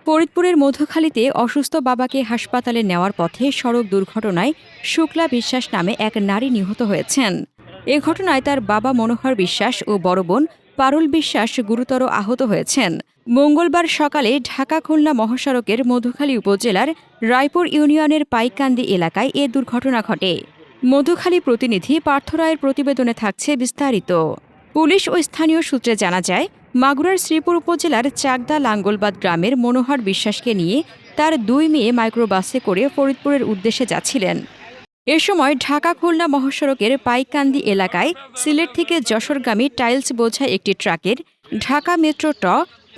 ফরিদপুরের মধুখালীতে অসুস্থ বাবাকে হাসপাতালে নেওয়ার পথে সড়ক দুর্ঘটনায় শুক্লা বিশ্বাস নামে এক নারী নিহত হয়েছেন। এ ঘটনায় তার বাবা মনোহর বিশ্বাস ও বড় বোন পারুল বিশ্বাস গুরুতর আহত হয়েছেন। মঙ্গলবার সকালে ঢাকা খুলনা মহাসড়কের মধুখালী উপজেলার রায়পুর ইউনিয়নের পাইককান্দি এলাকায় এ দুর্ঘটনা ঘটে। মধুখালী প্রতিনিধি পার্থ রায়ের প্রতিবেদনে থাকছে বিস্তারিত। পুলিশ ও স্থানীয় সূত্রে জানা যায়, মাগুরার শ্রীপুর উপজেলার চাকদা লাঙ্গলবাদ গ্রামের মনোহর বিশ্বাসকে নিয়ে তার 2 মেয়ে মাইক্রোবাসে করে ফরিদপুরের উদ্দেশ্যে যাচ্ছিলেন। এ সময় ঢাকা খুলনা মহাসড়কের পাইককান্দি এলাকায় সিলেট থেকে যশোরগামী টাইলস বোঝাই একটি ট্রাকের ঢাকা মেট্রো ট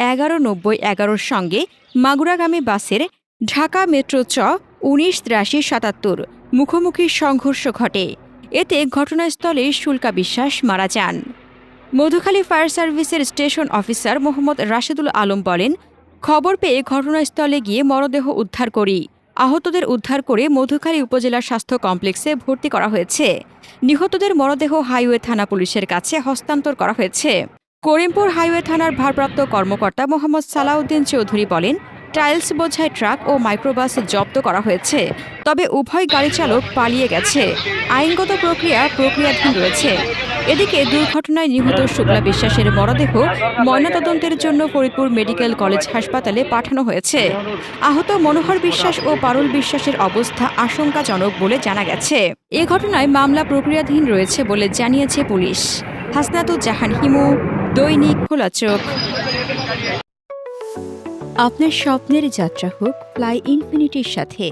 1190-11-র সঙ্গে মাগুরাগামী বাসের ঢাকা মেট্রো চ 1983-77 মুখোমুখি সংঘর্ষ ঘটে। এতে ঘটনাস্থলে শুল্কা বিশ্বাস মারা যান। মধুখালী ফায়ার সার্ভিসের স্টেশন অফিসার মোহাম্মদ রাশেদুল আলম বলেন, খবর পেয়ে ঘটনাস্থলে গিয়ে মরদেহ উদ্ধার করি। আহতদের উদ্ধার করে মধুখালী উপজেলা স্বাস্থ্য কমপ্লেক্সে ভর্তি করা হয়েছে। নিহতদের মরদেহ হাইওয়ে থানা পুলিশের কাছে হস্তান্তর করা হয়েছে। করিমপুর হাইওয়ে থানার ভারপ্রাপ্ত কর্মকর্তা মোহাম্মদ সালাউদ্দিন চৌধুরী বলেন, টাইলস বোঝাই ট্রাক ও মাইক্রোবাস জব্দ করা হয়েছে, তবে উভয় গাড়ি চালক পালিয়ে গেছে। আইনগত প্রক্রিয়াধীন রয়েছে। এদিকে দুর্ঘটনায় নিহত শুক্লা বিশ্বাসের মরদেহ ময়নাতদন্তের জন্য ফরিদপুর মেডিকেল কলেজ হাসপাতালে পাঠানো হয়েছে। আহত মনোহর বিশ্বাস ও পারুল বিশ্বাসের অবস্থা আশঙ্কাজনক বলে জানা গেছে। এ ঘটনায় মামলা প্রক্রিয়াধীন রয়েছে বলে জানিয়েছে পুলিশ। হাসনাতুজ্জাহান হিমু, দৈনিক খোলা চোখ। আপনার স্বপ্নের যাত্রা হোক ফ্লাই ইনফিনিটির সাথে।